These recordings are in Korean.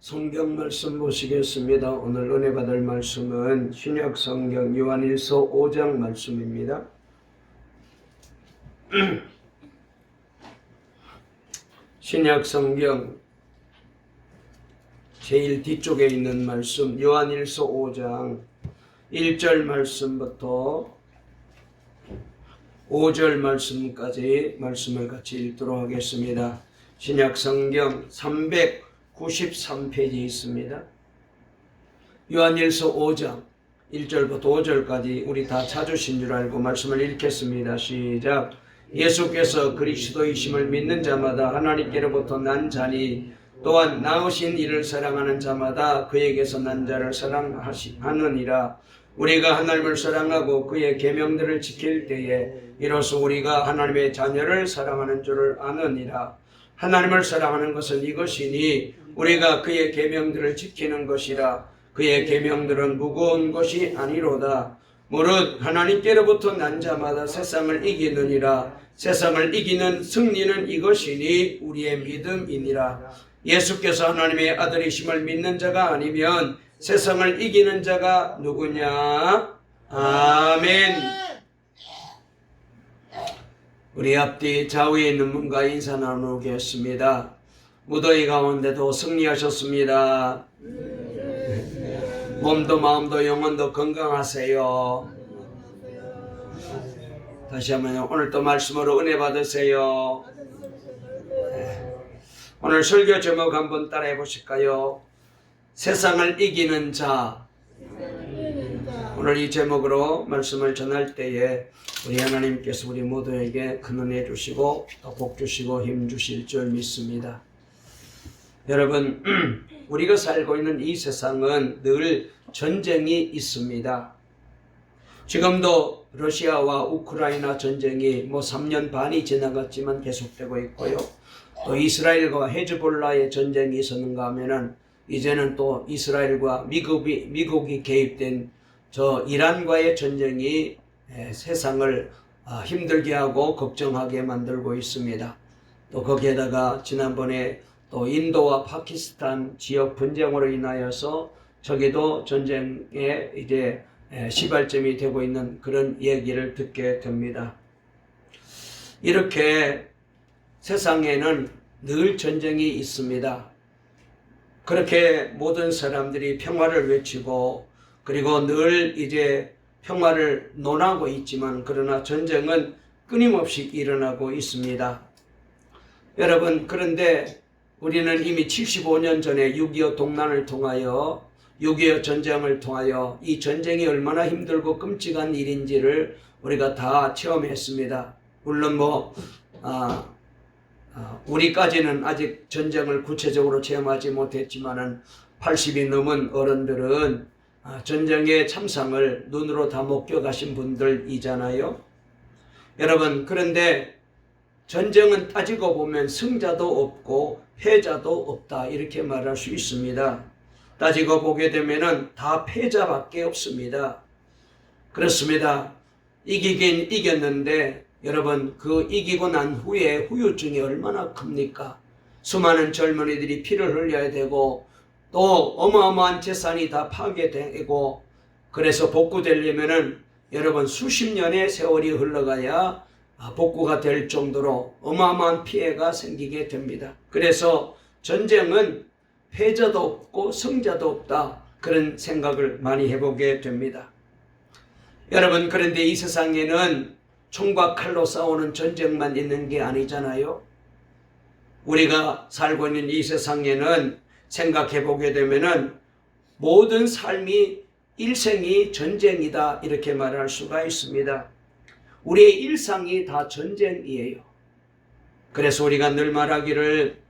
성경 말씀 보시겠습니다. 오늘 은혜 받을 말씀은 신약 성경 요한일서 5장 말씀입니다. 신약 성경 제일 뒤쪽에 있는 말씀 요한일서 5장 1절 말씀부터 5절 말씀까지 말씀을 같이 읽도록 하겠습니다. 신약 성경 393페이지에 있습니다. 요한일서 5장 1절부터 5절까지 우리 다 찾으신 줄 알고 말씀을 읽겠습니다. 시작. 예수께서 그리스도이심을 믿는 자마다 하나님께로부터 난 자니 또한 나으신 이를 사랑하는 자마다 그에게서 난 자를 사랑하느니라. 우리가 하나님을 사랑하고 그의 계명들을 지킬 때에 이로써 우리가 하나님의 자녀를 사랑하는 줄을 아느니라. 하나님을 사랑하는 것은 이것이니 우리가 그의 계명들을 지키는 것이라. 그의 계명들은 무거운 것이 아니로다. 무릇 하나님께로부터 난 자마다 세상을 이기느니라. 세상을 이기는 승리는 이것이니 우리의 믿음이니라. 예수께서 하나님의 아들이심을 믿는 자가 아니면 세상을 이기는 자가 누구냐? 아멘. 우리 앞뒤 좌우에 있는 분과 인사 나누겠습니다. 무더위 가운데도 승리하셨습니다. 몸도 마음도 영혼도 건강하세요. 다시 한번 오늘 또 말씀으로 은혜 받으세요. 오늘 설교 제목 한번 따라해 보실까요? 세상을 이기는 자. 오늘 이 제목으로 말씀을 전할 때에 우리 하나님께서 우리 모두에게 큰 은혜 주시고 또 복 주시고 힘 주실 줄 믿습니다. 여러분, 우리가 살고 있는 이 세상은 늘 전쟁이 있습니다. 지금도 러시아와 우크라이나 전쟁이 3년 반이 지나갔지만 계속되고 있고요. 또 이스라엘과 헤즈볼라의 전쟁이 있었는가 하면은 이제는 또 이스라엘과 미국이 개입된 저 이란과의 전쟁이 세상을 힘들게 하고 걱정하게 만들고 있습니다. 또 거기에다가 지난번에 또 인도와 파키스탄 지역 분쟁으로 인하여서 저기도 전쟁에 이제 시발점이 되고 있는 그런 얘기를 듣게 됩니다. 이렇게 세상에는 늘 전쟁이 있습니다. 그렇게 모든 사람들이 평화를 외치고 그리고 늘 이제 평화를 논하고 있지만 그러나 전쟁은 끊임없이 일어나고 있습니다. 여러분, 그런데 우리는 이미 75년 전에 6.25 동란을 통하여 6.25 전쟁을 통하여 이 전쟁이 얼마나 힘들고 끔찍한 일인지를 우리가 다 체험했습니다. 물론 우리까지는 아직 전쟁을 구체적으로 체험하지 못했지만은 80이 넘은 어른들은 전쟁의 참상을 눈으로 다 목격하신 분들이잖아요. 여러분, 그런데 전쟁은 따지고 보면 승자도 없고 패자도 없다 이렇게 말할 수 있습니다. 따지고 보게 되면은 다 패자밖에 없습니다. 그렇습니다. 이기긴 이겼는데 여러분, 그 이기고 난 후에 후유증이 얼마나 큽니까? 수많은 젊은이들이 피를 흘려야 되고 또 어마어마한 재산이 다 파괴되고 그래서 복구되려면은 여러분 수십 년의 세월이 흘러가야 복구가 될 정도로 어마어마한 피해가 생기게 됩니다. 그래서 전쟁은 패자도 없고 승자도 없다 그런 생각을 많이 해보게 됩니다. 여러분, 그런데 이 세상에는 총과 칼로 싸우는 전쟁만 있는 게 아니잖아요. 우리가 살고 있는 이 세상에는 생각해 보게 되면은 모든 삶이 일생이 전쟁이다 이렇게 말할 수가 있습니다. 우리의 일상이 다 전쟁이에요. 그래서 우리가 늘 말하기를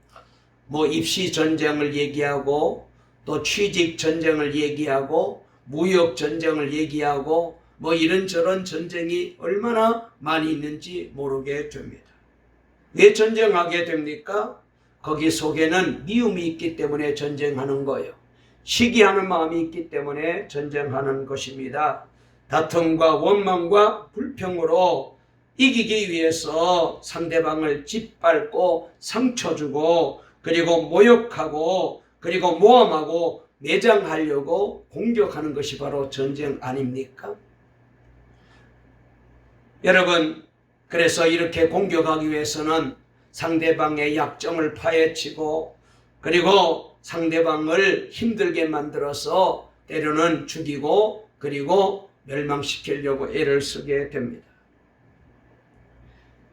입시 전쟁을 얘기하고 또 취직 전쟁을 얘기하고 무역 전쟁을 얘기하고 이런저런 전쟁이 얼마나 많이 있는지 모르게 됩니다. 왜 전쟁하게 됩니까? 거기 속에는 미움이 있기 때문에 전쟁하는 거예요. 시기하는 마음이 있기 때문에 전쟁하는 것입니다. 다툼과 원망과 불평으로 이기기 위해서 상대방을 짓밟고 상처 주고 그리고 모욕하고 그리고 모함하고 매장하려고 공격하는 것이 바로 전쟁 아닙니까? 여러분, 그래서 이렇게 공격하기 위해서는 상대방의 약점을 파헤치고 그리고 상대방을 힘들게 만들어서 때로는 죽이고 그리고 멸망시키려고 애를 쓰게 됩니다.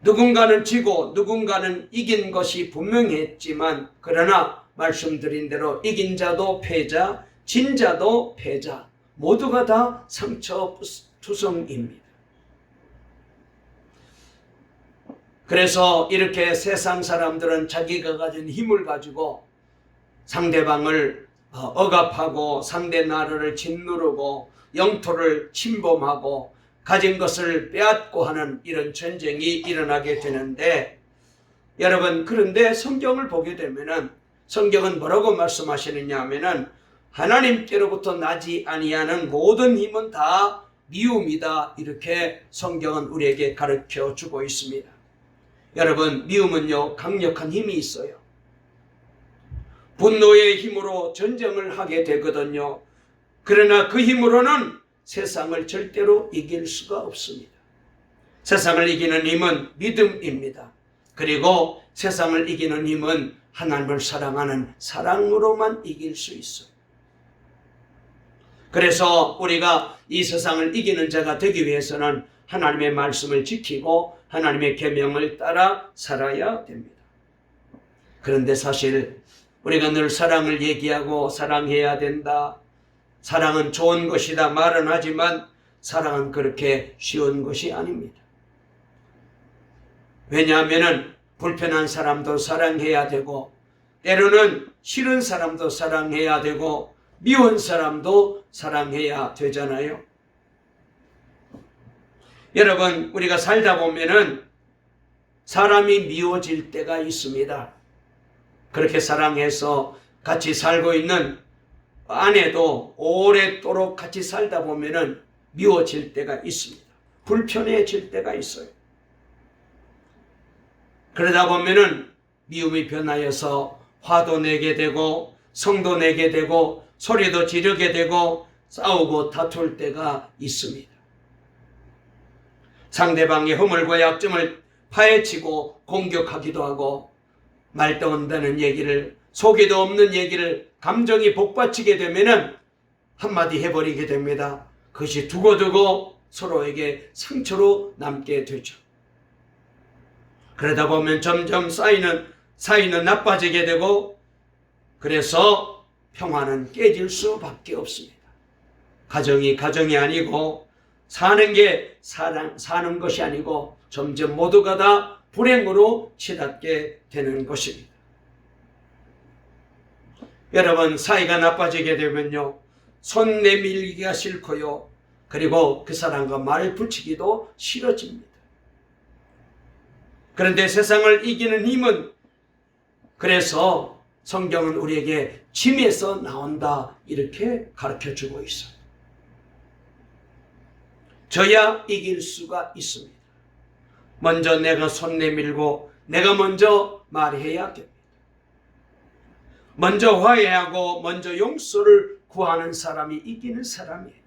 누군가는 지고 누군가는 이긴 것이 분명했지만 그러나 말씀드린 대로 이긴 자도 패자, 진 자도 패자, 모두가 다 상처투성입니다. 그래서 이렇게 세상 사람들은 자기가 가진 힘을 가지고 상대방을 억압하고 상대 나라를 짓누르고 영토를 침범하고 가진 것을 빼앗고 하는 이런 전쟁이 일어나게 되는데, 여러분, 그런데 성경을 보게 되면은 성경은 뭐라고 말씀하시느냐 하면은 하나님께로부터 나지 아니하는 모든 힘은 다 미움이다, 이렇게 성경은 우리에게 가르쳐 주고 있습니다. 여러분, 미움은요 강력한 힘이 있어요. 분노의 힘으로 전쟁을 하게 되거든요. 그러나 그 힘으로는 세상을 절대로 이길 수가 없습니다. 세상을 이기는 힘은 믿음입니다. 그리고 세상을 이기는 힘은 하나님을 사랑하는 사랑으로만 이길 수 있어요. 그래서 우리가 이 세상을 이기는 자가 되기 위해서는 하나님의 말씀을 지키고 하나님의 계명을 따라 살아야 됩니다. 그런데 사실 우리가 늘 사랑을 얘기하고 사랑해야 된다, 사랑은 좋은 것이다 말은 하지만 사랑은 그렇게 쉬운 것이 아닙니다. 왜냐하면 불편한 사람도 사랑해야 되고 때로는 싫은 사람도 사랑해야 되고 미운 사람도 사랑해야 되잖아요. 여러분, 우리가 살다 보면은 사람이 미워질 때가 있습니다. 그렇게 사랑해서 같이 살고 있는 아내도 오랫도록 같이 살다 보면은 미워질 때가 있습니다. 불편해질 때가 있어요. 그러다 보면은 미움이 변하여서 화도 내게 되고 성도 내게 되고 소리도 지르게 되고 싸우고 다툴 때가 있습니다. 상대방의 허물과 약점을 파헤치고 공격하기도 하고 말도 안 되는 얘기를, 속에도 없는 얘기를 감정이 복받치게 되면은 한마디 해버리게 됩니다. 그것이 두고두고 서로에게 상처로 남게 되죠. 그러다 보면 점점 사이는 나빠지게 되고 그래서 평화는 깨질 수밖에 없습니다. 가정이 아니고 사는 게 사는 것이 아니고 점점 모두가 다 불행으로 치닫게 되는 것입니다. 여러분, 사이가 나빠지게 되면요 손 내밀기가 싫고요 그리고 그 사람과 말을 붙이기도 싫어집니다. 그런데 세상을 이기는 힘은, 그래서 성경은 우리에게 짐에서 나온다, 이렇게 가르쳐주고 있어요. 저야 이길 수가 있습니다. 먼저 내가 손 내밀고 내가 먼저 말해야 됩니다. 먼저 화해하고 먼저 용서를 구하는 사람이 이기는 사람이에요.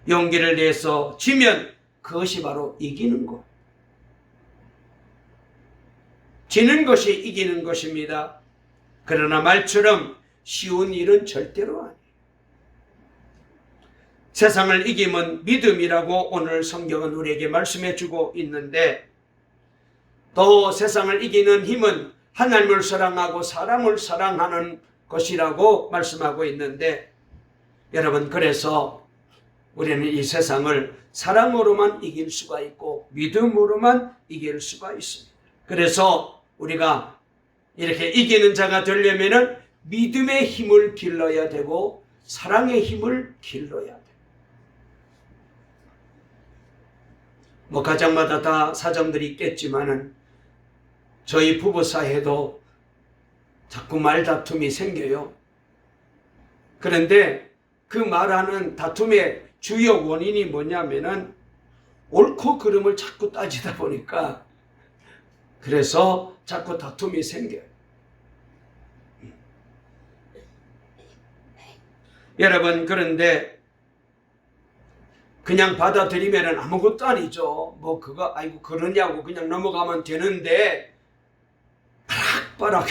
용기를 내서 지면 그것이 바로 이기는 것. 지는 것이 이기는 것입니다. 그러나 말처럼 쉬운 일은 절대로 아니에요. 세상을 이기면 믿음이라고 오늘 성경은 우리에게 말씀해 주고 있는데, 또 세상을 이기는 힘은 하나님을 사랑하고 사람을 사랑하는 것이라고 말씀하고 있는데, 여러분, 그래서 우리는 이 세상을 사랑으로만 이길 수가 있고 믿음으로만 이길 수가 있습니다. 그래서 우리가 이렇게 이기는 자가 되려면은 믿음의 힘을 길러야 되고 사랑의 힘을 길러야 돼요. 가정마다 다 사정들이 있겠지만은 저희 부부 사이에도 자꾸 말다툼이 생겨요. 그런데 그 말하는 다툼의 주요 원인이 뭐냐면은 옳고 그름을 자꾸 따지다 보니까 그래서 자꾸 다툼이 생겨요. 여러분, 그런데 그냥 받아들이면 아무것도 아니죠. 뭐 그거 아이고 그러냐고 그냥 넘어가면 되는데 바락바락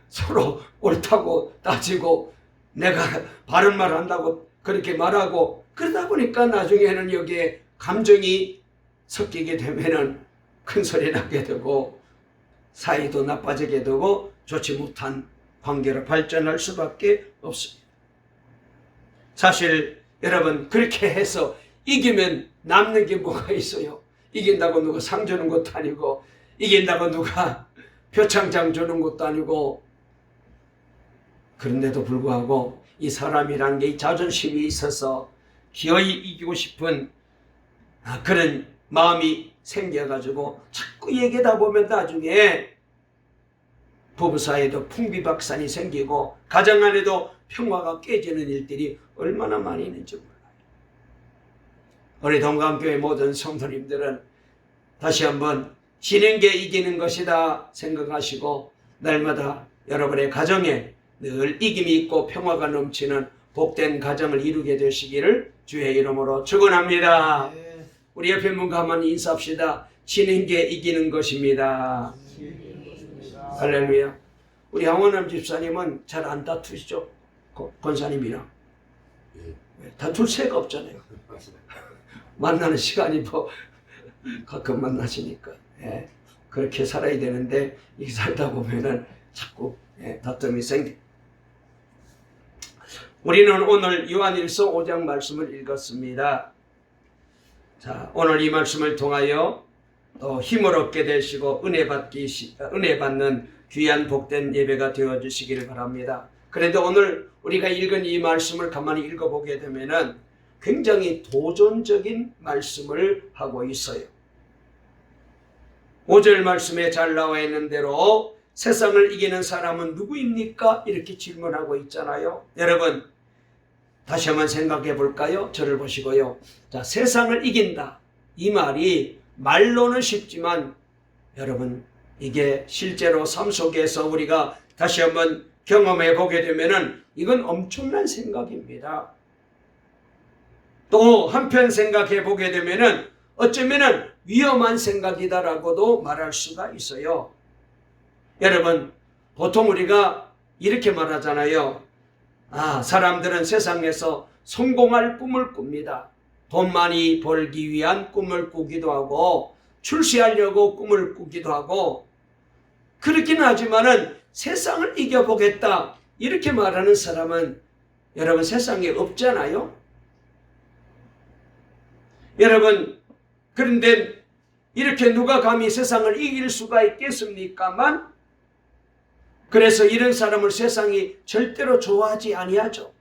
서로 옳다고 따지고 내가 바른 말 한다고 그렇게 말하고 그러다 보니까 나중에는 여기에 감정이 섞이게 되면은 큰 소리 나게 되고 사이도 나빠지게 되고 좋지 못한 관계로 발전할 수밖에 없습니다. 사실 여러분, 그렇게 해서 이기면 남는 게 뭐가 있어요? 이긴다고 누가 상 주는 것도 아니고 이긴다고 누가 표창장 주는 것도 아니고, 그런데도 불구하고 이 사람이라는 게 이 자존심이 있어서 기어이 이기고 싶은 그런 마음이 생겨가지고 자꾸 얘기하다 보면 나중에 부부 사이에도 풍비박산이 생기고 가정 안에도 평화가 깨지는 일들이 얼마나 많이 있는지 몰라요. 우리 동감교회 모든 성도님들은 다시 한번 지는 게 이기는 것이다 생각하시고 날마다 여러분의 가정에 늘 이김이 있고 평화가 넘치는 복된 가정을 이루게 되시기를 주의 이름으로 축원합니다. 우리 옆에 분과 한번 인사합시다. 지는 게 이기는 것입니다. 할렐루야. 우리 황원남 집사님은 잘 안 다투시죠? 권사님이랑 다툴 새가 없잖아요. 만나는 시간이 뭐 가끔 만나시니까 그렇게 살아야 되는데 이렇게 살다 보면은 자꾸 다툼이 생겨. 우리는 오늘 요한일서 5장 말씀을 읽었습니다. 자, 오늘 이 말씀을 통하여 또 힘을 얻게 되시고 은혜 받는 귀한 복된 예배가 되어 주시기를 바랍니다. 그런데 오늘 우리가 읽은 이 말씀을 가만히 읽어보게 되면은 굉장히 도전적인 말씀을 하고 있어요. 5절 말씀에 잘 나와 있는 대로 세상을 이기는 사람은 누구입니까? 이렇게 질문하고 있잖아요. 여러분, 다시 한번 생각해 볼까요? 저를 보시고요. 자, 세상을 이긴다. 이 말이 말로는 쉽지만 여러분, 이게 실제로 삶 속에서 우리가 다시 한번 경험해 보게 되면은 이건 엄청난 생각입니다. 또 한편 생각해 보게 되면은 어쩌면은 위험한 생각이다라고도 말할 수가 있어요. 여러분, 보통 우리가 이렇게 말하잖아요. 사람들은 세상에서 성공할 꿈을 꿉니다. 돈 많이 벌기 위한 꿈을 꾸기도 하고 출세하려고 꿈을 꾸기도 하고 그렇긴 하지만은 세상을 이겨보겠다 이렇게 말하는 사람은 여러분 세상에 없잖아요. 여러분, 그런데 이렇게 누가 감히 세상을 이길 수가 있겠습니까만, 그래서 이런 사람을 세상이 절대로 좋아하지 아니하죠.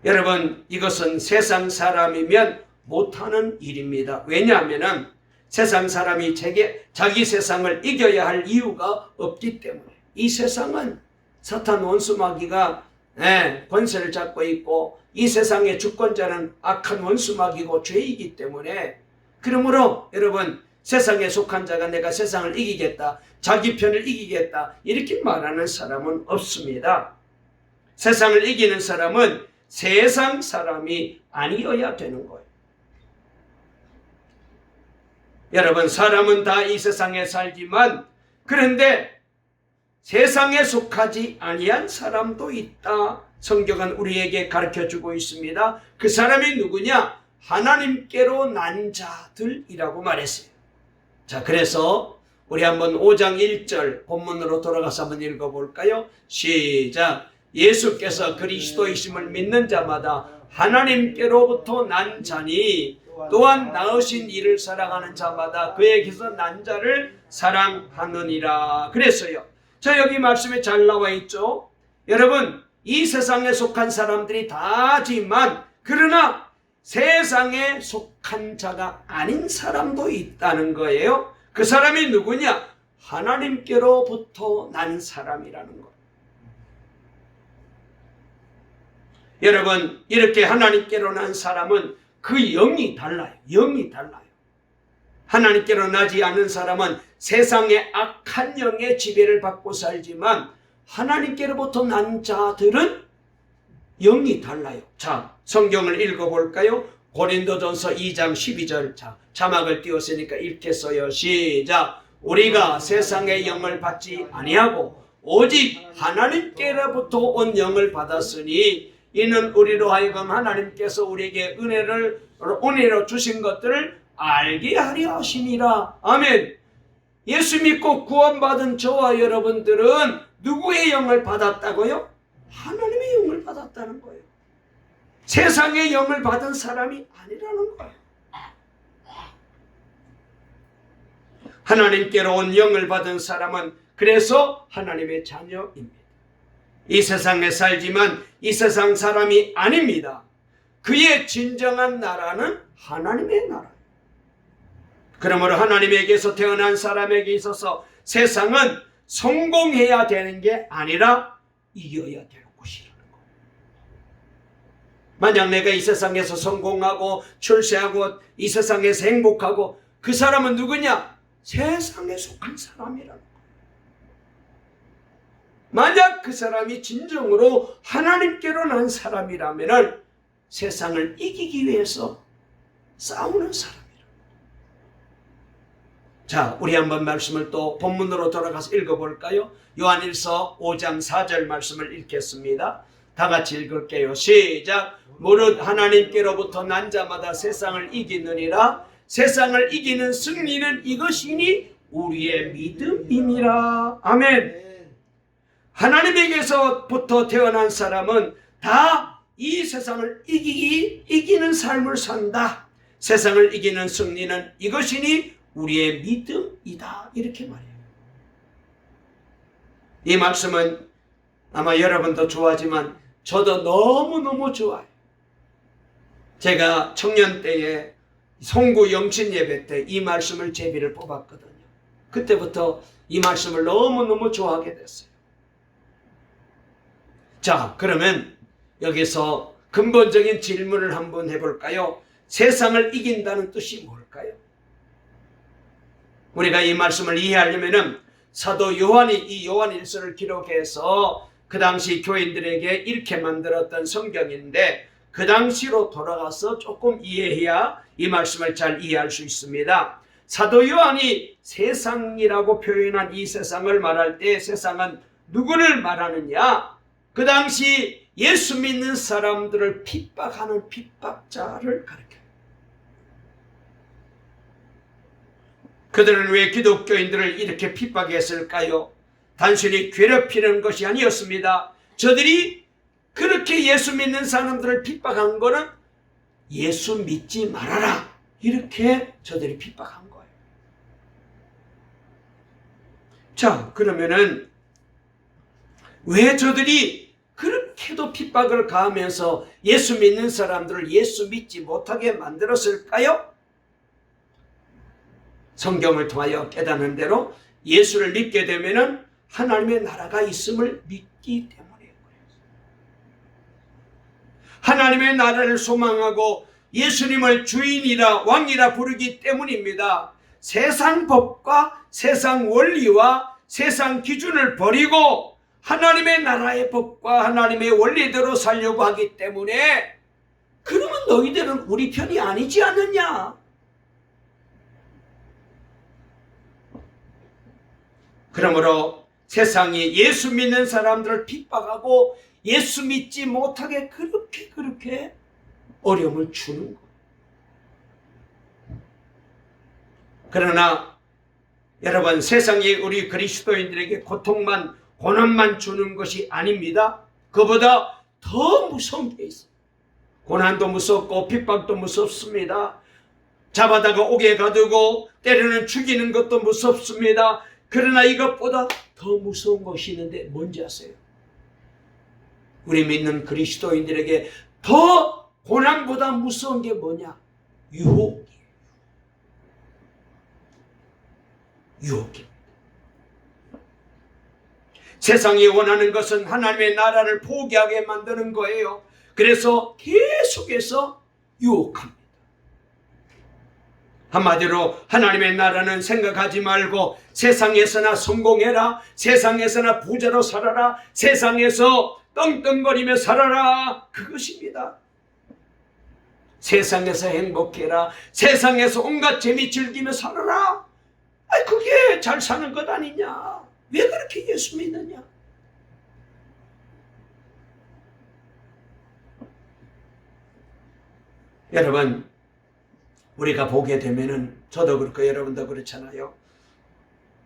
여러분, 이것은 세상 사람이면 못하는 일입니다. 왜냐하면 세상 사람이 자기 세상을 이겨야 할 이유가 없기 때문에. 이 세상은 사탄 원수마귀가 권세를 잡고 있고 이 세상의 주권자는 악한 원수마귀고 죄이기 때문에, 그러므로 여러분, 세상에 속한 자가 내가 세상을 이기겠다, 자기 편을 이기겠다 이렇게 말하는 사람은 없습니다. 세상을 이기는 사람은 세상 사람이 아니어야 되는 거예요. 여러분, 사람은 다 이 세상에 살지만 그런데 세상에 속하지 아니한 사람도 있다. 성경은 우리에게 가르쳐주고 있습니다. 그 사람이 누구냐? 하나님께로 난 자들이라고 말했어요. 자, 그래서 우리 한번 5장 1절 본문으로 돌아가서 한번 읽어볼까요? 시작. 예수께서 그리스도이심을 믿는 자마다 하나님께로부터 난 자니 또한 낳으신 이를 사랑하는 자마다 그에게서 난 자를 사랑하느니라. 그랬어요. 자, 여기 말씀에 잘 나와 있죠. 여러분, 이 세상에 속한 사람들이 다지만 그러나 세상에 속한 자가 아닌 사람도 있다는 거예요. 그 사람이 누구냐? 하나님께로부터 난 사람이라는 거예요. 여러분, 이렇게 하나님께로 난 사람은 그 영이 달라요. 영이 달라요. 하나님께로 나지 않은 사람은 세상의 악한 영의 지배를 받고 살지만 하나님께로부터 난 자들은 영이 달라요. 자, 성경을 읽어볼까요? 고린도전서 2장 12절. 자, 자막을 띄웠으니까 읽겠어요. 시작. 우리가 세상의 영을 받지 아니하고 오직 하나님께로부터 온 영을 받았으니 이는 우리로 하여금 하나님께서 우리에게 은혜로 주신 것들을 알게 하려 하심이라. 아멘. 예수 믿고 구원받은 저와 여러분들은 누구의 영을 받았다고요? 하나님의 영을 받았다는 거예요. 세상의 영을 받은 사람이 아니라는 거예요. 하나님께로 온 영을 받은 사람은 그래서 하나님의 자녀입니다. 이 세상에 살지만 이 세상 사람이 아닙니다. 그의 진정한 나라는 하나님의 나라예요. 그러므로 하나님에게서 태어난 사람에게 있어서 세상은 성공해야 되는 게 아니라 이겨야 될 곳이라는 거예요. 만약 내가 이 세상에서 성공하고 출세하고 이 세상에서 행복하고 그 사람은 누구냐? 세상에 속한 사람이라는 거예요. 만약 그 사람이 진정으로 하나님께로 난 사람이라면 세상을 이기기 위해서 싸우는 사람이라는 거예요. 자, 우리 한번 말씀을 또 본문으로 돌아가서 읽어볼까요? 요한일서 5장 4절 말씀을 읽겠습니다. 다 같이 읽을게요. 시작. 무릇 하나님께로부터 난 자마다 세상을 이기느니라. 세상을 이기는 승리는 이것이니 우리의 믿음이니라. 아멘. 하나님에게서부터 태어난 사람은 다 이 세상을 이기는 삶을 산다. 세상을 이기는 승리는 이것이니 우리의 믿음이다. 이렇게 말해요. 이 말씀은 아마 여러분도 좋아하지만 저도 너무너무 좋아요. 제가 청년 때에 송구 영신 예배 때 이 말씀을 제비를 뽑았거든요. 그때부터 이 말씀을 너무너무 좋아하게 됐어요. 자, 그러면 여기서 근본적인 질문을 한번 해볼까요? 세상을 이긴다는 뜻이 뭘까요? 우리가 이 말씀을 이해하려면 사도 요한이 이 요한일서를 기록해서 그 당시 교인들에게 이렇게 만들었던 성경인데 그 당시로 돌아가서 조금 이해해야 이 말씀을 잘 이해할 수 있습니다. 사도 요한이 세상이라고 표현한 이 세상을 말할 때 세상은 누구를 말하느냐? 그 당시 예수 믿는 사람들을 핍박하는 핍박자를 가리켜요. 그들은 왜 기독교인들을 이렇게 핍박했을까요? 단순히 괴롭히는 것이 아니었습니다. 저들이 그렇게 예수 믿는 사람들을 핍박한 거는 예수 믿지 말아라. 이렇게 저들이 핍박한 거예요. 자, 그러면은 왜 저들이 그렇게도 핍박을 가하면서 예수 믿는 사람들을 예수 믿지 못하게 만들었을까요? 성경을 통하여 깨닫는 대로 예수를 믿게 되면은 하나님의 나라가 있음을 믿기 때문이에요. 하나님의 나라를 소망하고 예수님을 주인이라 왕이라 부르기 때문입니다. 세상 법과 세상 원리와 세상 기준을 버리고 하나님의 나라의 법과 하나님의 원리대로 살려고 하기 때문에 그러면 너희들은 우리 편이 아니지 않느냐? 그러므로 세상이 예수 믿는 사람들을 핍박하고 예수 믿지 못하게 그렇게 어려움을 주는 거예요. 그러나 여러분, 세상이 우리 그리스도인들에게 고난만 주는 것이 아닙니다. 그보다 더 무서운 게 있어요. 고난도 무섭고 핍박도 무섭습니다. 잡아다가 옥에 가두고 때로는 죽이는 것도 무섭습니다. 그러나 이것보다 더 무서운 것이 있는데 뭔지 아세요? 우리 믿는 그리스도인들에게 더 고난보다 무서운 게 뭐냐? 유혹이에요. 유혹입니다. 세상이 원하는 것은 하나님의 나라를 포기하게 만드는 거예요. 그래서 계속해서 유혹합니다. 한마디로 하나님의 나라는 생각하지 말고 세상에서나 성공해라, 세상에서나 부자로 살아라, 세상에서 떵떵거리며 살아라, 그것입니다. 세상에서 행복해라, 세상에서 온갖 재미 즐기며 살아라. 그게 잘 사는 것 아니냐? 왜 그렇게 예수 믿느냐? 여러분, 우리가 보게 되면은, 저도 그렇고 여러분도 그렇잖아요.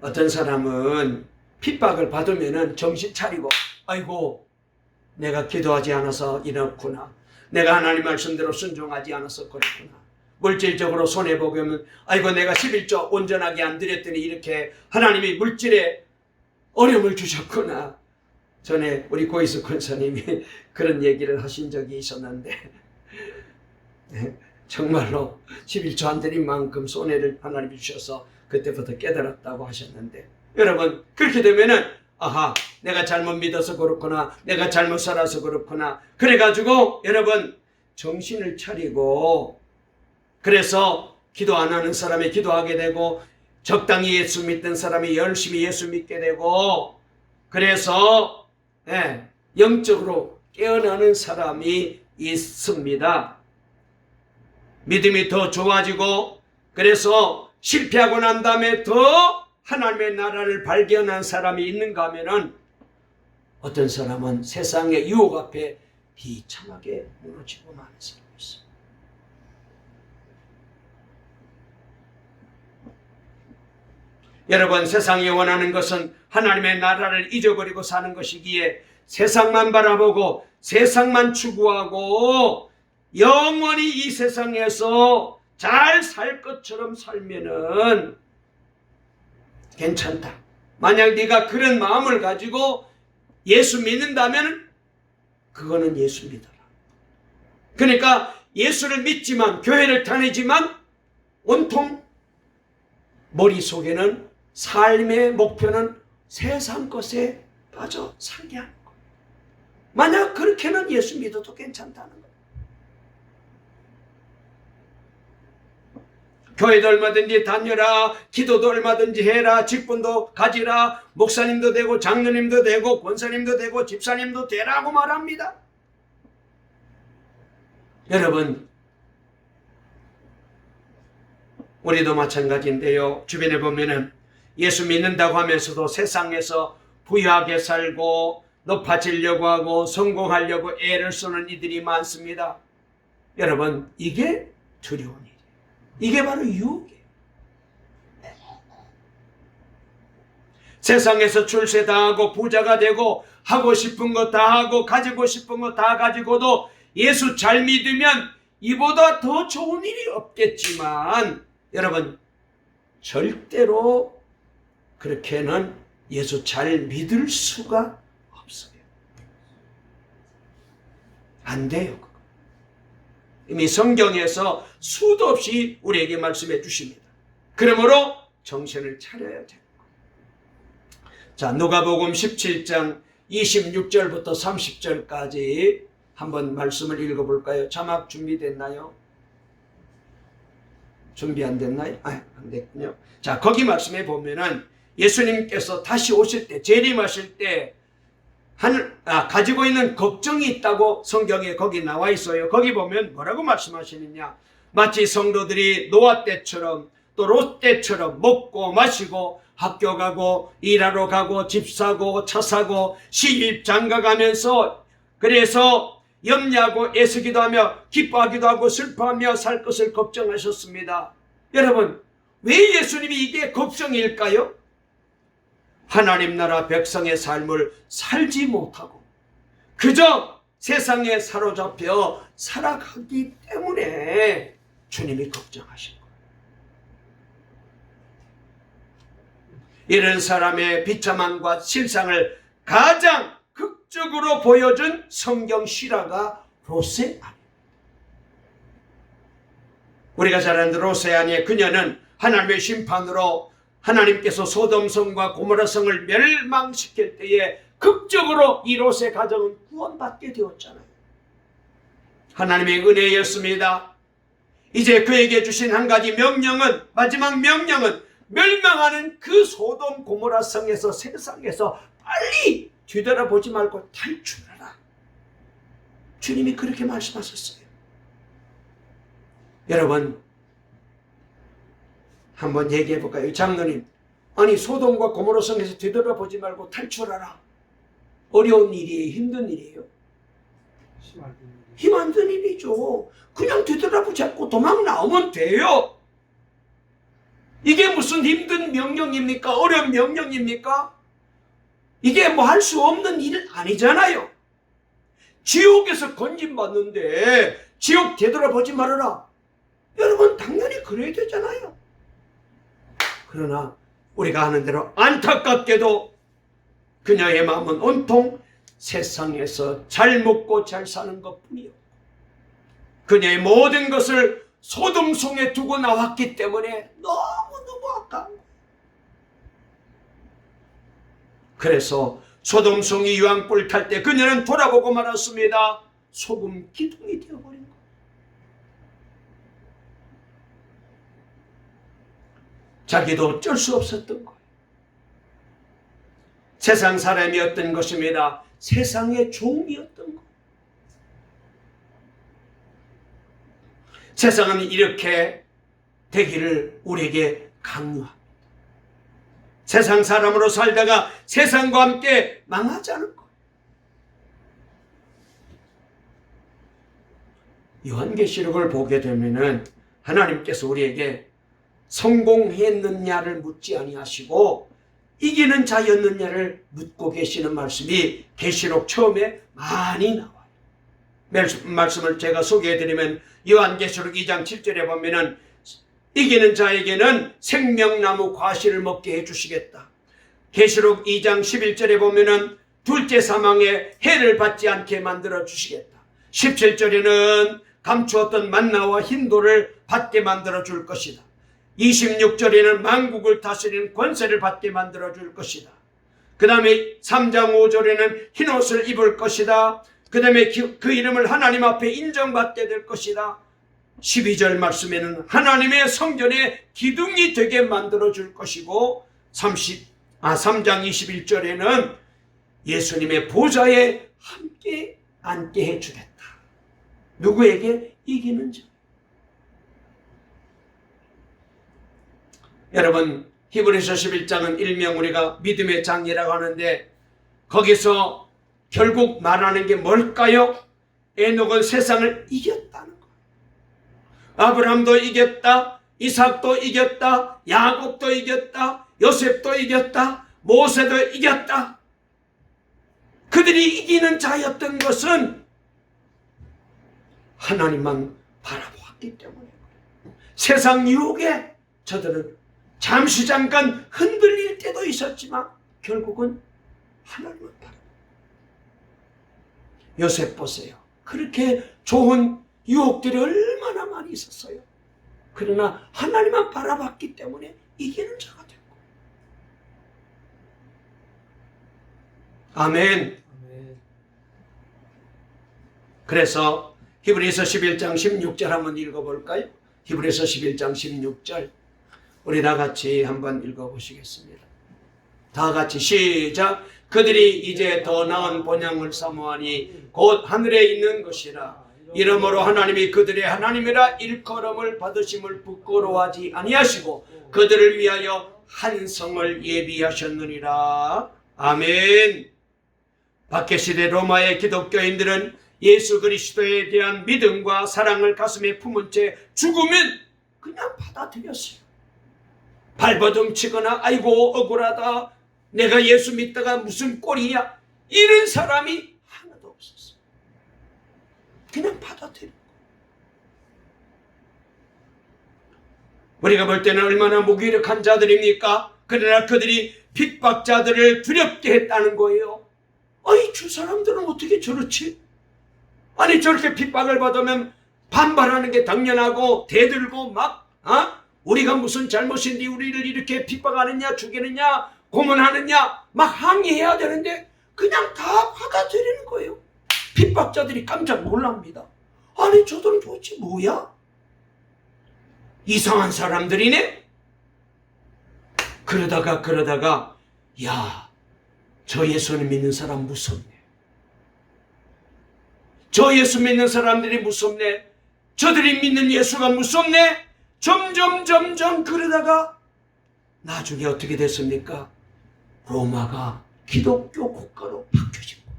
어떤 사람은 핍박을 받으면은 정신 차리고, 아이고 내가 기도하지 않아서 이렇구나, 내가 하나님 말씀대로 순종하지 않아서 그렇구나, 물질적으로 손해보면 아이고 내가 11조 온전하게 안 드렸더니 이렇게 하나님이 물질에 어려움을 주셨구나. 전에 우리 고이스 권사님이 그런 얘기를 하신 적이 있었는데 정말로 11조 안 드린 만큼 손해를 하나님이 주셔서 그때부터 깨달았다고 하셨는데, 여러분 그렇게 되면은 아하, 내가 잘못 믿어서 그렇구나, 내가 잘못 살아서 그렇구나, 그래가지고 여러분 정신을 차리고, 그래서 기도 안 하는 사람이 기도하게 되고, 적당히 예수 믿던 사람이 열심히 예수 믿게 되고, 그래서 영적으로 깨어나는 사람이 있습니다. 믿음이 더 좋아지고, 그래서 실패하고 난 다음에 더 하나님의 나라를 발견한 사람이 있는가 하면은, 어떤 사람은 세상의 유혹 앞에 비참하게 무너지고 마는 사람이 있어요. 여러분, 세상이 원하는 것은 하나님의 나라를 잊어버리고 사는 것이기에 세상만 바라보고 세상만 추구하고 영원히 이 세상에서 잘 살 것처럼 살면은 괜찮다. 만약 네가 그런 마음을 가지고 예수 믿는다면 그거는 예수 믿어라. 그러니까 예수를 믿지만, 교회를 다니지만 온통 머릿속에는 삶의 목표는 세상 것에 빠져 살게 하는 거예요. 만약 그렇게는 예수 믿어도 괜찮다는 거예요. 교회도 얼마든지 다녀라, 기도도 얼마든지 해라, 직분도 가지라, 목사님도 되고 장로님도 되고 권사님도 되고 집사님도 되라고 말합니다. 여러분, 우리도 마찬가지인데요. 주변에 보면은 예수 믿는다고 하면서도 세상에서 부유하게 살고 높아지려고 하고 성공하려고 애를 쓰는 이들이 많습니다. 여러분, 이게 두려운 일이에요. 이게 바로 유혹이에요. 세상에서 출세당하고 부자가 되고 하고 싶은 거 다 하고 가지고 싶은 거 다 가지고도 예수 잘 믿으면 이보다 더 좋은 일이 없겠지만, 여러분 절대로 그렇게는 예수 잘 믿을 수가 없어요. 안 돼요. 이미 성경에서 수도 없이 우리에게 말씀해 주십니다. 그러므로 정신을 차려야 돼요. 자, 누가복음 17장 26절부터 30절까지 한번 말씀을 읽어볼까요? 자막 준비됐나요? 준비 안 됐나요? 안 됐군요. 자, 거기 말씀해 보면은 예수님께서 다시 오실 때, 재림하실 때 가지고 있는 걱정이 있다고 성경에 거기 나와 있어요. 거기 보면 뭐라고 말씀하시느냐? 마치 성도들이 노아 때처럼 또 롯 때처럼 먹고 마시고 학교 가고 일하러 가고 집 사고 차 사고 시집 장가 가면서, 그래서 염려하고 애쓰기도 하며 기뻐하기도 하고 슬퍼하며 살 것을 걱정하셨습니다. 여러분, 왜 예수님이 이게 걱정일까요? 하나님 나라 백성의 삶을 살지 못하고 그저 세상에 사로잡혀 살아가기 때문에 주님이 걱정하신 거예요. 이런 사람의 비참함과 실상을 가장 극적으로 보여준 성경 실화가 롯의 아내. 우리가 잘 아는 롯의 아내, 그녀는 하나님의 심판으로 하나님께서 소돔성과 고모라성을 멸망시킬 때에 극적으로 이 롯의 가정은 구원받게 되었잖아요. 하나님의 은혜였습니다. 이제 그에게 주신 한 가지 명령은, 마지막 명령은 멸망하는 그 소돔 고모라 성에서, 세상에서 빨리 뒤돌아보지 말고 탈출하라. 주님이 그렇게 말씀하셨어요. 여러분, 한번 얘기해 볼까요? 장로님, 아니 소돔과 고모라 성에서 뒤돌아보지 말고 탈출하라. 어려운 일이에요? 힘든 일이에요? 힘 안 든 일이죠. 그냥 뒤돌아보지 않고 도망 나오면 돼요. 이게 무슨 힘든 명령입니까? 어려운 명령입니까? 이게 뭐 할 수 없는 일 아니잖아요. 지옥에서 건진받는데 지옥 되돌아보지 말아라. 여러분 당연히 그래야 되잖아요. 그러나 우리가 하는 대로 안타깝게도 그녀의 마음은 온통 세상에서 잘 먹고 잘 사는 것뿐이요. 그녀의 모든 것을 소돔송에 두고 나왔기 때문에 너무너무 아까운 거예요. 그래서 소돔송이 유황불 탈 때 그녀는 돌아보고 말았습니다. 소금 기둥이 되어버린 거예요. 자기도 어쩔 수 없었던 거예요. 세상 사람이었던 것입니다. 세상의 종이었던 거예요. 세상은 이렇게 되기를 우리에게 강요합니다. 세상 사람으로 살다가 세상과 함께 망하자는 거예요. 요한계시록을 보게 되면은 하나님께서 우리에게 성공했느냐를 묻지 아니하시고 이기는 자였느냐를 묻고 계시는 말씀이 계시록 처음에 많이 나와요. 말씀을 제가 소개해드리면 요한계시록 2장 7절에 보면은 이기는 자에게는 생명나무 과실을 먹게 해주시겠다. 계시록 2장 11절에 보면은 둘째 사망에 해를 받지 않게 만들어 주시겠다. 17절에는 감추었던 만나와 흰돌을 받게 만들어 줄 것이다. 26절에는 만국을 다스리는 권세를 받게 만들어 줄 것이다. 그 다음에 3장 5절에는 흰옷을 입을 것이다. 그 다음에 그 이름을 하나님 앞에 인정받게 될 것이다. 12절 말씀에는 하나님의 성전의 기둥이 되게 만들어 줄 것이고 3장 21절에는 예수님의 보좌에 함께 앉게 해주겠다. 누구에게? 이기는 자. 여러분, 히브리서 11장은 일명 우리가 믿음의 장이라고 하는데 거기서 결국 말하는 게 뭘까요? 에녹은 세상을 이겼다는 거예요. 아브라함도 이겼다, 이삭도 이겼다, 야곱도 이겼다, 요셉도 이겼다, 모세도 이겼다. 그들이 이기는 자였던 것은 하나님만 바라보았기 때문에 세상 유혹에 저들은 잠시 잠깐 흔들릴 때도 있었지만 결국은 하나님만 바라보았다. 요셉 보세요. 그렇게 좋은 유혹들이 얼마나 많이 있었어요. 그러나 하나님만 바라봤기 때문에 이기는 자가 됐고. 아멘. 그래서 히브리서 11장 16절 한번 읽어볼까요? 히브리서 11장 16절 우리 다 같이 한번 읽어보시겠습니다. 다 같이 시작. 그들이 이제 더 나은 본향을 사모하니 곧 하늘에 있는 것이라. 이러므로 하나님이 그들의 하나님이라 일컬음을 받으심을 부끄러워하지 아니하시고 그들을 위하여 한 성을 예비하셨느니라. 아멘. 박해시대 로마의 기독교인들은 예수 그리스도에 대한 믿음과 사랑을 가슴에 품은 채 죽으면 그냥 받아들였어요. 발버둥 치거나 아이고 억울하다, 내가 예수 믿다가 무슨 꼴이냐, 이런 사람이 하나도 없었어요. 그냥 받아들인 거예요. 우리가 볼 때는 얼마나 무기력한 자들입니까? 그러나 그들이 핍박자들을 두렵게 했다는 거예요. 아니 저 사람들은 어떻게 저렇지? 아니 저렇게 핍박을 받으면 반발하는 게 당연하고 대들고 막 우리가 무슨 잘못인데 우리를 이렇게 핍박하느냐, 죽이느냐, 고문하느냐 막 항의해야 되는데 그냥 다 받아들이는 거예요. 핍박자들이 깜짝 놀랍니다. 아니 저들은 도대체 뭐야? 이상한 사람들이네? 그러다가 야, 저 예수님 믿는 사람 무섭네. 저 예수 믿는 사람들이 무섭네. 저들이 믿는 예수가 무섭네. 점점 그러다가 나중에 어떻게 됐습니까? 로마가 기독교 국가로 바뀌어진 거예요.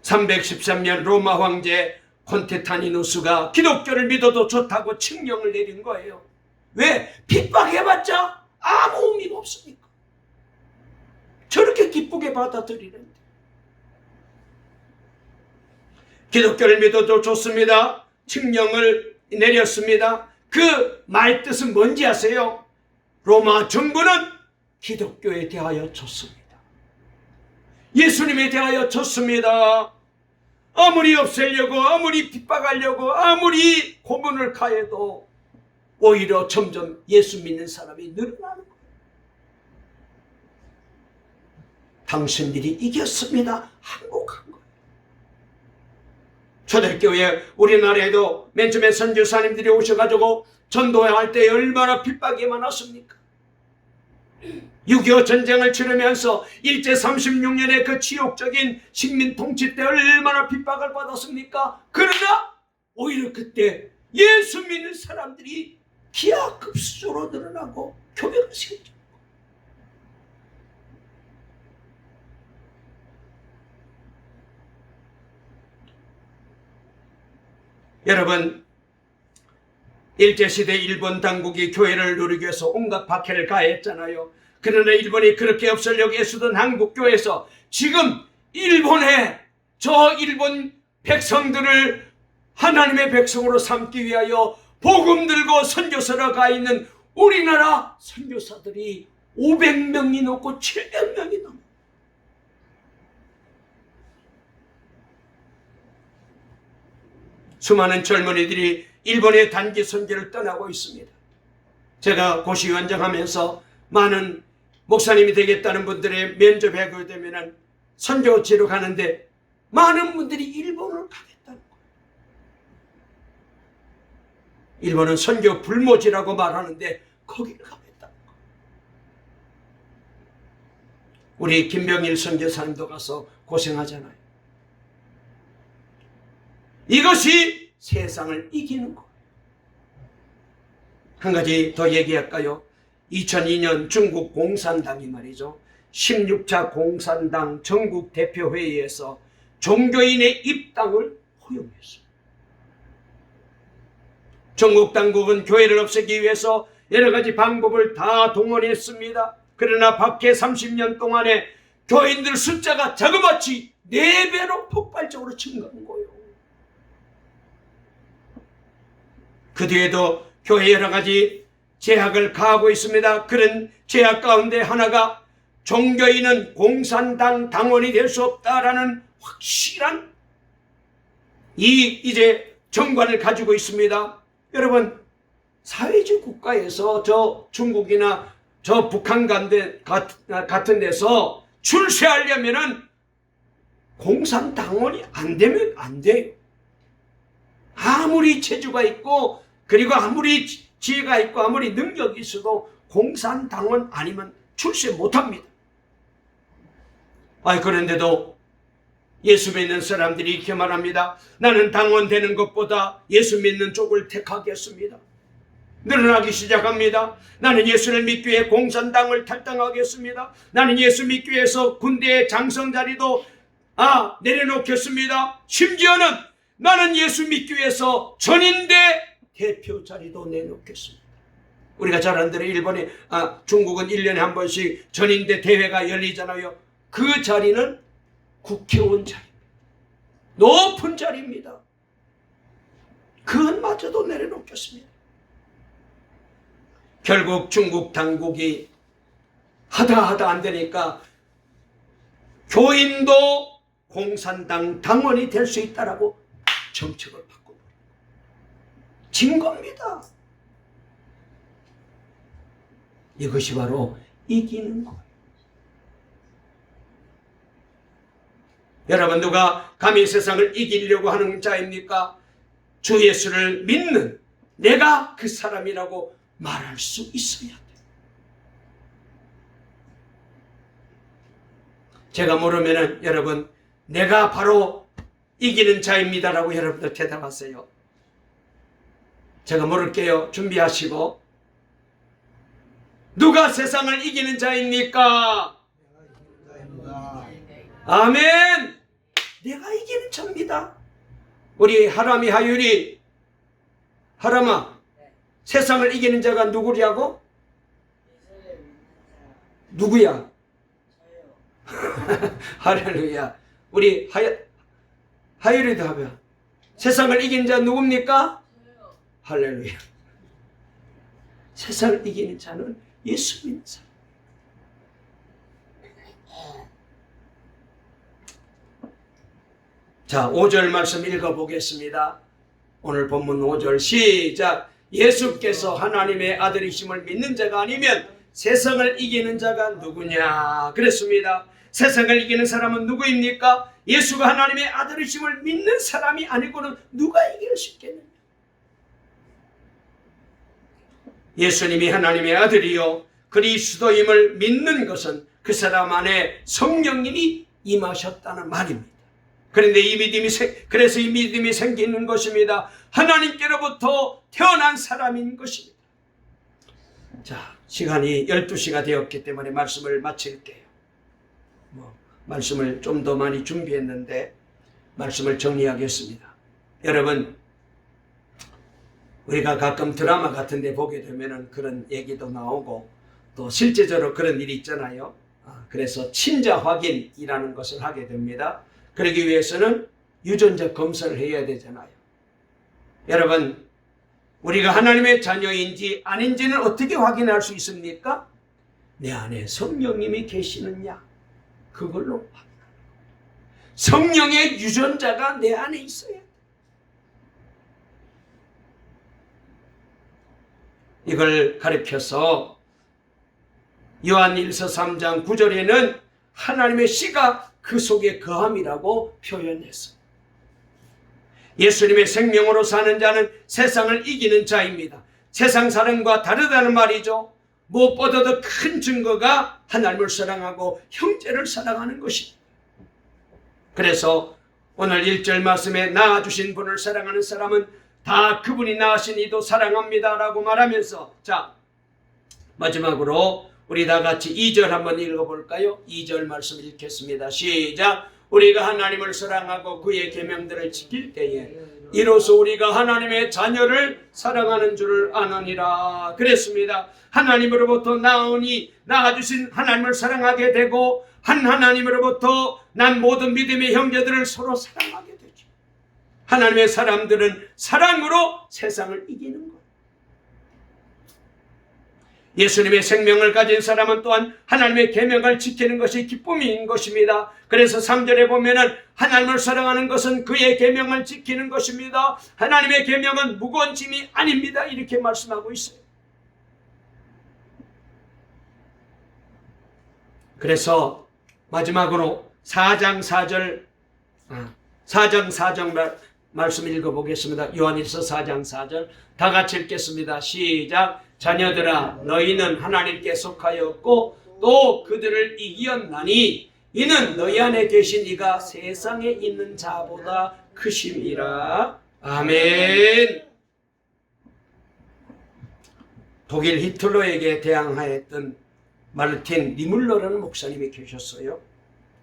313년 로마 황제 콘테타니누스가 기독교를 믿어도 좋다고 칙령을 내린 거예요. 왜? 핍박해봤자 아무 의미가 없으니까. 저렇게 기쁘게 받아들이는데. 기독교를 믿어도 좋습니다. 칙령을 내렸습니다. 그 말 뜻은 뭔지 아세요? 로마 정부는 기독교에 대하여 좋습니다. 예수님에 대하여 좋습니다. 아무리 없애려고, 아무리 핍박하려고, 아무리 고문을 가해도 오히려 점점 예수 믿는 사람이 늘어나는 거예요. 당신들이 이겼습니다. 항복한 거예요. 초대교회 우리나라에도 맨 처음에 선교사님들이 오셔가지고 전도할 때 얼마나 핍박이 많았습니까? 6.25 전쟁을 치르면서 일제 36년의 그 치욕적인 식민 통치 때 얼마나 핍박을 받았습니까? 그러나 오히려 그때 예수 믿는 사람들이 기하급수로 늘어나고 교회가 생겼죠. 여러분, 일제시대 일본 당국이 교회를 누리기 위해서 온갖 박해를 가했잖아요. 그러나 일본이 그렇게 없애려고 애쓰던 한국교회에서 지금 일본에 저 일본 백성들을 하나님의 백성으로 삼기 위하여 복음 들고 선교사로 가 있는 우리나라 선교사들이 500명이 넘고 700명이 넘어. 수많은 젊은이들이 일본의 단기 선교를 떠나고 있습니다. 제가 고시위원장 하면서 많은 목사님이 되겠다는 분들의 면접에 하게 되면 선교지로 가는데 많은 분들이 일본을 가겠다는 거예요. 일본은 선교 불모지라고 말하는데 거기를 가겠다는 거예요. 우리 김병일 선교사님도 가서 고생하잖아요. 이것이 세상을 이기는 거예요. 한 가지 더 얘기할까요? 2002년 중국 공산당이 말이죠. 16차 공산당 전국 대표회의에서 종교인의 입당을 허용했어요. 전국 당국은 교회를 없애기 위해서 여러 가지 방법을 다 동원했습니다. 그러나 박해 30년 동안에 교인들 숫자가 자그마치 4배로 폭발적으로 증가한 거예요. 그 뒤에도 교회 여러 가지 제약을 가하고 있습니다. 그런 제약 가운데 하나가 종교인은 공산당 당원이 될 수 없다라는 확실한 이제 정관을 가지고 있습니다. 여러분, 사회주의 국가에서 저 중국이나 저 북한 같은 데서 출세하려면은 공산당원이 안 되면 안 돼요. 아무리 재주가 있고 그리고 아무리 지혜가 있고 아무리 능력이 있어도 공산당원 아니면 출세 못합니다. 그런데도 예수 믿는 사람들이 이렇게 말합니다. 나는 당원 되는 것보다 예수 믿는 쪽을 택하겠습니다. 늘어나기 시작합니다. 나는 예수를 믿기 위해 공산당을 탈당하겠습니다. 나는 예수 믿기 위해서 군대의 장성 자리도 내려놓겠습니다. 심지어는 나는 예수 믿기 위해서 전인대 대표 자리도 내놓겠습니다. 우리가 잘 아는 대로 중국은 1년에 한 번씩 전인대 대회가 열리잖아요. 그 자리는 국회의원 자리입니다. 높은 자리입니다. 그것마저도 내려놓겠습니다. 결국 중국 당국이 하다 안 되니까 교인도 공산당 당원이 될 수 있다라고 정책을 바꿔버린 진 겁니다. 이것이 바로 이기는 거예요. 여러분, 누가 감히 세상을 이기려고 하는 자입니까? 주 예수를 믿는 내가 그 사람이라고 말할 수 있어야 돼요. 제가 물으면은 여러분, 내가 바로 이기는 자입니다라고 여러분들 대답하세요. 제가 물을게요. 준비하시고. 누가 세상을 이기는 자입니까? 아멘. 내가 이기는 자입니다. 우리 하람이 하율이, 하람아, 세상을 이기는 자가 누구냐고? 누구야? 할렐루야. 우리 하율이도 하면 세상을 이기는 자 누굽니까? 할렐루야. 세상을 이기는 자는 예수 믿는 사람. 자, 5절 말씀 읽어보겠습니다. 오늘 본문 5절 시작. 예수께서 하나님의 아들이심을 믿는 자가 아니면 세상을 이기는 자가 누구냐 그랬습니다. 세상을 이기는 사람은 누구입니까? 예수가 하나님의 아들이심을 믿는 사람이 아니고는 누가 이길 수 있겠느냐. 예수님이 하나님의 아들이요 그리스도임을 믿는 것은 그 사람 안에 성령님이 임하셨다는 말입니다. 그런데 그래서 이 믿음이 생기는 것입니다. 하나님께로부터 태어난 사람인 것입니다. 자, 시간이 12시가 되었기 때문에 말씀을 마칠게요. 말씀을 좀 더 많이 준비했는데 말씀을 정리하겠습니다. 여러분, 우리가 가끔 드라마 같은 데 보게 되면 그런 얘기도 나오고 또 실제적으로 그런 일이 있잖아요. 그래서 친자 확인이라는 것을 하게 됩니다. 그러기 위해서는 유전자 검사를 해야 되잖아요. 여러분, 우리가 하나님의 자녀인지 아닌지는 어떻게 확인할 수 있습니까? 내 안에 성령님이 계시느냐, 그걸로 확인하는 거예요. 성령의 유전자가 내 안에 있어야 돼요. 이걸 가르쳐서 요한일서 3장 9절에는 하나님의 씨가 그 속에 거함이라고 표현했어요. 예수님의 생명으로 사는 자는 세상을 이기는 자입니다. 세상 사람과 다르다는 말이죠. 무엇보다도 큰 증거가 하나님을 사랑하고 형제를 사랑하는 것입니다. 그래서 오늘 1절 말씀에 낳아주신 분을 사랑하는 사람은 다 그분이 낳으신 이도 사랑합니다 라고 말하면서, 자, 마지막으로 우리 다 같이 2절 한번 읽어볼까요? 2절 말씀 읽겠습니다. 시작. 우리가 하나님을 사랑하고 그의 계명들을 지킬 때에 이로써 우리가 하나님의 자녀를 사랑하는 줄을 아느니라 그랬습니다. 하나님으로부터 나오니 낳아주신 하나님을 사랑하게 되고 한 하나님으로부터 난 모든 믿음의 형제들을 서로 사랑하게 되죠. 하나님의 사람들은 사랑으로 세상을 이기는 거예요. 예수님의 생명을 가진 사람은 또한 하나님의 계명을 지키는 것이 기쁨인 것입니다. 그래서 3절에 보면은 하나님을 사랑하는 것은 그의 계명을 지키는 것입니다. 하나님의 계명은 무거운 짐이 아닙니다. 이렇게 말씀하고 있어요. 그래서 마지막으로 4장 4절 말씀 읽어보겠습니다. 요한일서 4장 4절 다 같이 읽겠습니다. 시작. 자녀들아 너희는 하나님께 속하였고 또 그들을 이기었나니 이는 너희 안에 계신 이가 세상에 있는 자보다 크심이라. 아멘. 독일 히틀러에게 대항하였던 마르틴 니물러라는 목사님이 계셨어요.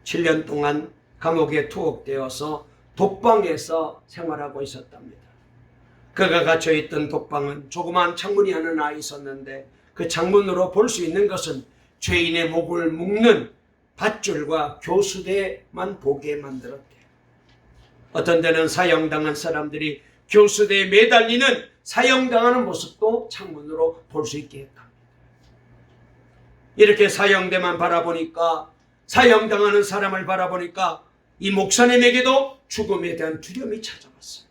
7년 동안 감옥에 투옥되어서 독방에서 생활하고 있었답니다. 그가 갇혀있던 독방은 조그만 창문이 하나 있었는데 그 창문으로 볼 수 있는 것은 죄인의 목을 묶는 밧줄과 교수대만 보게 만들었대요. 어떤 데는 사형당한 사람들이 교수대에 매달리는 사형당하는 모습도 창문으로 볼 수 있게 했답니다. 이렇게 사형대만 바라보니까, 사형당하는 사람을 바라보니까 이 목사님에게도 죽음에 대한 두려움이 찾아왔어요.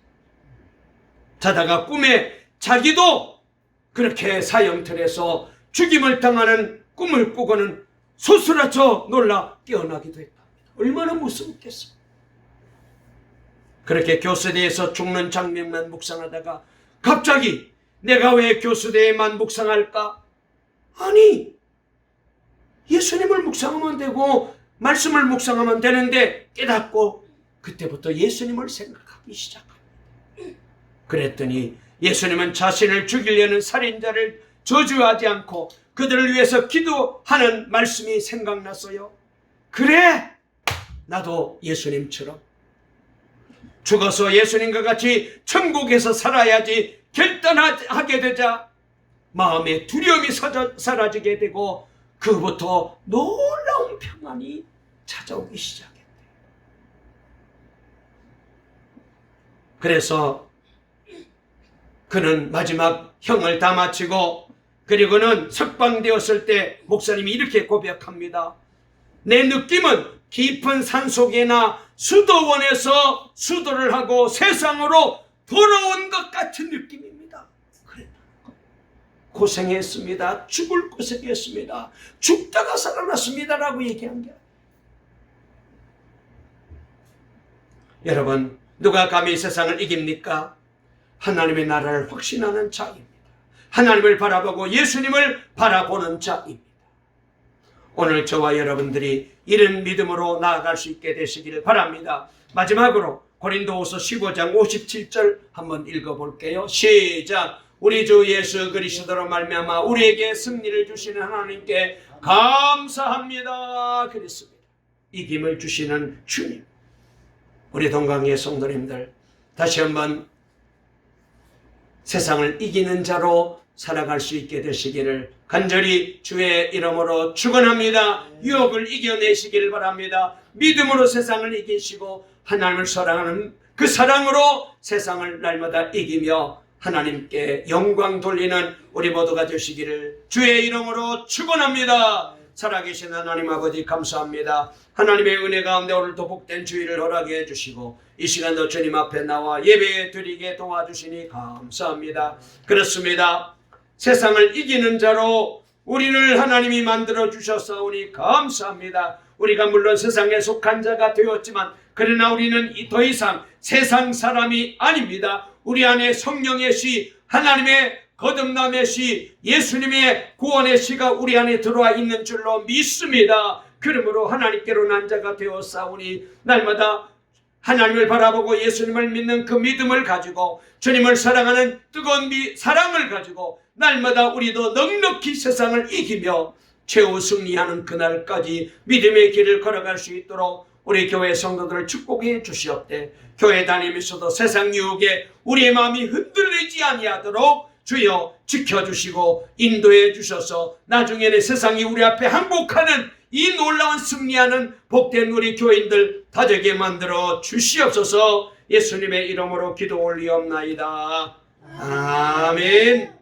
자다가 꿈에 자기도 그렇게 사형틀에서 죽임을 당하는 꿈을 꾸고는 소스라쳐 놀라 깨어나기도 했답니다. 얼마나 무섭겠어요. 그렇게 교수대에서 죽는 장면만 묵상하다가 갑자기 내가 왜 교수대에만 묵상할까? 아니, 예수님을 묵상하면 되고 말씀을 묵상하면 되는데 깨닫고 그때부터 예수님을 생각하기 시작합니다. 그랬더니 예수님은 자신을 죽이려는 살인자를 저주하지 않고 그들을 위해서 기도하는 말씀이 생각났어요. 그래, 나도 예수님처럼 죽어서 예수님과 같이 천국에서 살아야지 결단하게 되자 마음의 두려움이 사라지게 되고 그부터 놀라운 평안이 찾아오기 시작했대요. 그래서 그는 마지막 형을 다 마치고 그리고는 석방되었을 때 목사님이 이렇게 고백합니다. 내 느낌은 깊은 산속이나 수도원에서 수도를 하고 세상으로 돌아온 것 같은 느낌입니다. 그래, 고생했습니다. 죽을 고생했습니다. 죽다가 살아났습니다. 라고 얘기한 게 여러분, 누가 감히 세상을 이깁니까? 하나님의 나라를 확신하는 자입니다. 하나님을 바라보고 예수님을 바라보는 자입니다. 오늘 저와 여러분들이 이런 믿음으로 나아갈 수 있게 되시기를 바랍니다. 마지막으로 고린도후서 15장 57절 한번 읽어볼게요. 시작. 우리 주 예수 그리스도로 말미암아 우리에게 승리를 주시는 하나님께 감사합니다. 그랬습니다. 이김을 주시는 주님. 우리 동강의 성도님들, 다시 한번 세상을 이기는 자로 살아갈 수 있게 되시기를 간절히 주의 이름으로 축원합니다. 유혹을 이겨내시기를 바랍니다. 믿음으로 세상을 이기시고 하나님을 사랑하는 그 사랑으로 세상을 날마다 이기며 하나님께 영광 돌리는 우리 모두가 되시기를 주의 이름으로 축원합니다. 살아계신 하나님 아버지 감사합니다. 하나님의 은혜 가운데 오늘도 복된 주일을 허락해 주시고 이 시간도 주님 앞에 나와 예배 드리게 도와주시니 감사합니다. 그렇습니다. 세상을 이기는 자로 우리를 하나님이 만들어 주셨사오니 감사합니다. 우리가 물론 세상에 속한 자가 되었지만 그러나 우리는 더 이상 세상 사람이 아닙니다. 우리 안에 성령의 씨, 하나님의 거듭남의 씨, 예수님의 구원의 씨가 우리 안에 들어와 있는 줄로 믿습니다. 그러므로 하나님께로 난 자가 되었사오니 날마다 하나님을 바라보고 예수님을 믿는 그 믿음을 가지고 주님을 사랑하는 뜨거운 사랑을 가지고 날마다 우리도 넉넉히 세상을 이기며 최후 승리하는 그날까지 믿음의 길을 걸어갈 수 있도록 우리 교회 성도들을 축복해 주시옵되 교회 다니면서도 세상 유혹에 우리의 마음이 흔들리지 아니하도록 주여 지켜주시고 인도해 주셔서 나중에는 세상이 우리 앞에 항복하는 이 놀라운 승리하는 복된 우리 교인들 다 되게 만들어 주시옵소서. 예수님의 이름으로 기도 올리옵나이다. 아멘.